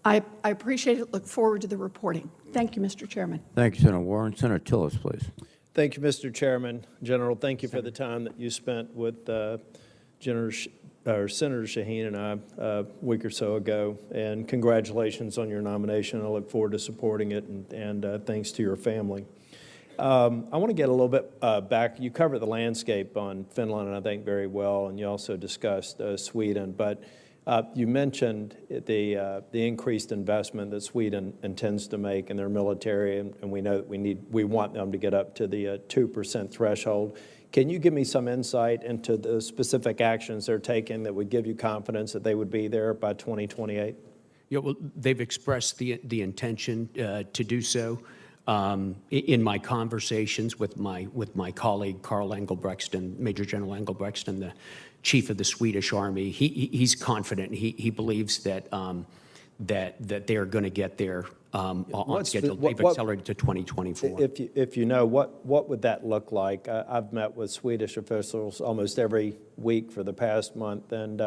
Speaker 8: I appreciate it. Look forward to the reporting. Thank you, Mr. Chairman.
Speaker 1: Thank you, Senator Warren. Senator Tillis, please.
Speaker 9: Thank you, Mr. Chairman. General, thank you for the time that you spent with Senator Shaheen and I a week or so ago, and congratulations on your nomination. I look forward to supporting it, and thanks to your family. I want to get a little bit back. You covered the landscape on Finland, I think, very well, and you also discussed Sweden, but you mentioned the increased investment that Sweden intends to make in their military, and we know that we want them to get up to the 2% threshold. Can you give me some insight into the specific actions they're taking that would give you confidence that they would be there by 2028?
Speaker 3: Yeah, well, they've expressed the intention to do so. In my conversations with my colleague Carl Engelbrektsson, Major General Engelbrektsson, the chief of the Swedish Army, he's confident. He believes that they are going to get there on schedule. They've accelerated to 2024.
Speaker 9: If you know, what would that look like? I've met with Swedish officials almost every week for the past month, and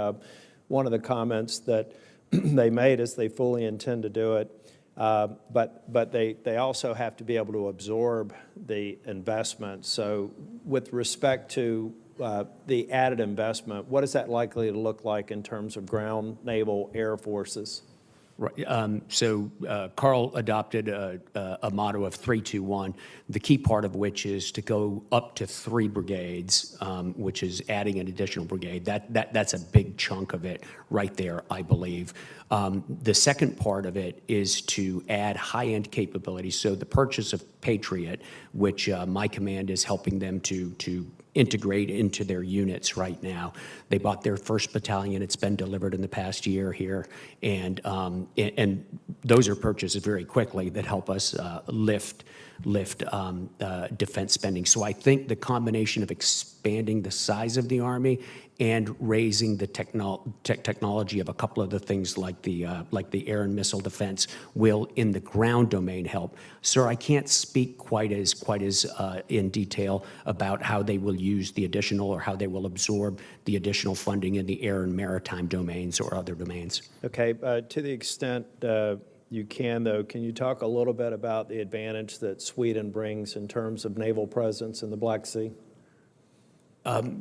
Speaker 9: one of the comments that they made is they fully intend to do it But they also have to be able to absorb the investment. So with respect to the added investment, what is that likely to look like in terms of ground, naval, air forces?
Speaker 3: Right. Carl adopted a motto of 3-2-1, the key part of which is to go up to 3 brigades, which is adding an additional brigade. That's a big chunk of it right there, I believe. The second part of it is to add high-end capabilities. So the purchase of Patriot, which my command is helping them to integrate into their units right now. They bought their first battalion. It's been delivered in the past year here, and those are purchases very quickly that help us lift defense spending. So I think the combination of expanding the size of the Army and raising the technology of a couple of the things like the air and missile defense will, in the ground domain, help. Sir, I can't speak quite as in detail about how they will use the additional or how they will absorb the additional funding in the air and maritime domains or other domains.
Speaker 9: Okay, to the extent you can, though, can you talk a little bit about the advantage that Sweden brings in terms of naval presence in the Black Sea?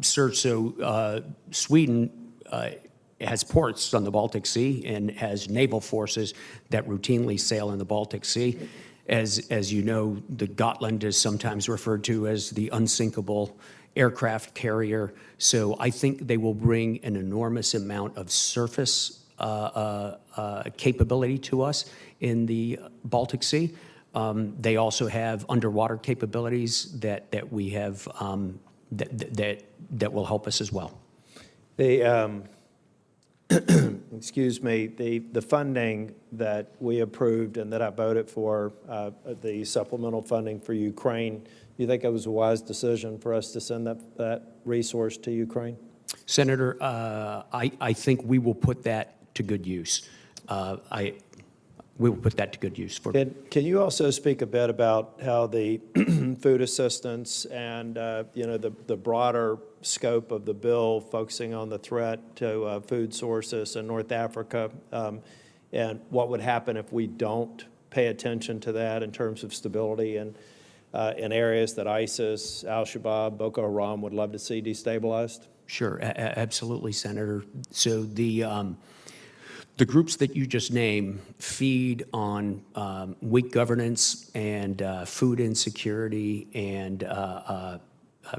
Speaker 3: Sir, so Sweden has ports on the Baltic Sea and has naval forces that routinely sail in the Baltic Sea. As you know, the Gotland is sometimes referred to as the unsinkable aircraft carrier. So I think they will bring an enormous amount of surface capability to us in the Baltic Sea. They also have underwater capabilities that we have that will help us as well.
Speaker 9: The excuse me, the funding that we approved and that I voted for, the supplemental funding for Ukraine, you think it was a wise decision for us to send that resource to Ukraine?
Speaker 3: Senator, I think we will put that to good use. We will put that to good use.
Speaker 9: Can you also speak a bit about how the food assistance and the broader scope of the bill focusing on the threat to food sources in North Africa, and what would happen if we don't pay attention to that in terms of stability in areas that ISIS, Al-Shabaab, Boko Haram would love to see destabilized?
Speaker 3: Sure, absolutely, Senator. So the groups that you just named feed on weak governance and food insecurity and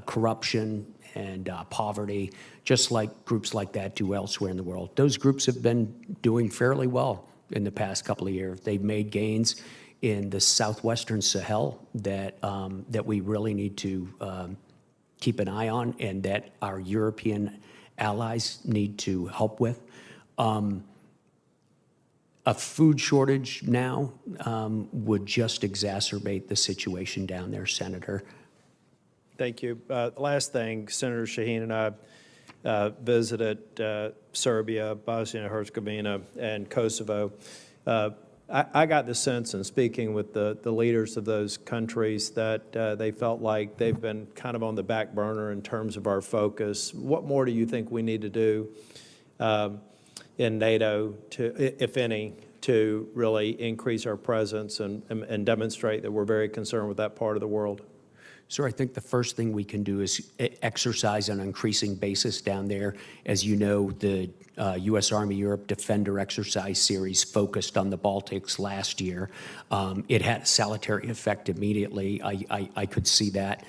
Speaker 3: corruption and poverty, just like groups like that do elsewhere in the world. Those groups have been doing fairly well in the past couple of years. They've made gains in the southwestern Sahel that we really need to keep an eye on and that our European allies need to help with. A food shortage now would just exacerbate the situation down there, Senator.
Speaker 9: Thank you. Last thing, Senator Shaheen and I visited Serbia, Bosnia and Herzegovina, and Kosovo. I got the sense in speaking with the leaders of those countries that they felt like they've been kind of on the back burner in terms of our focus. What more do you think we need to do in NATO, if any, to really increase our presence and demonstrate that we're very concerned with that part of the world?
Speaker 3: So I think the first thing we can do is exercise on an increasing basis down there. As you know, the U.S. Army Europe Defender exercise series focused on the Baltics last year. It had a salutary effect immediately. I could see that.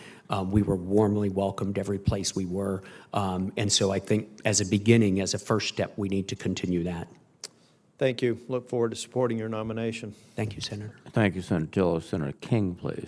Speaker 3: We were warmly welcomed every place we were. And so I think as a beginning, as a first step, we need to continue that.
Speaker 9: Thank you. Look forward to supporting your nomination.
Speaker 3: Thank you, Senator.
Speaker 1: Thank you, Senator Tillis. Senator King, please.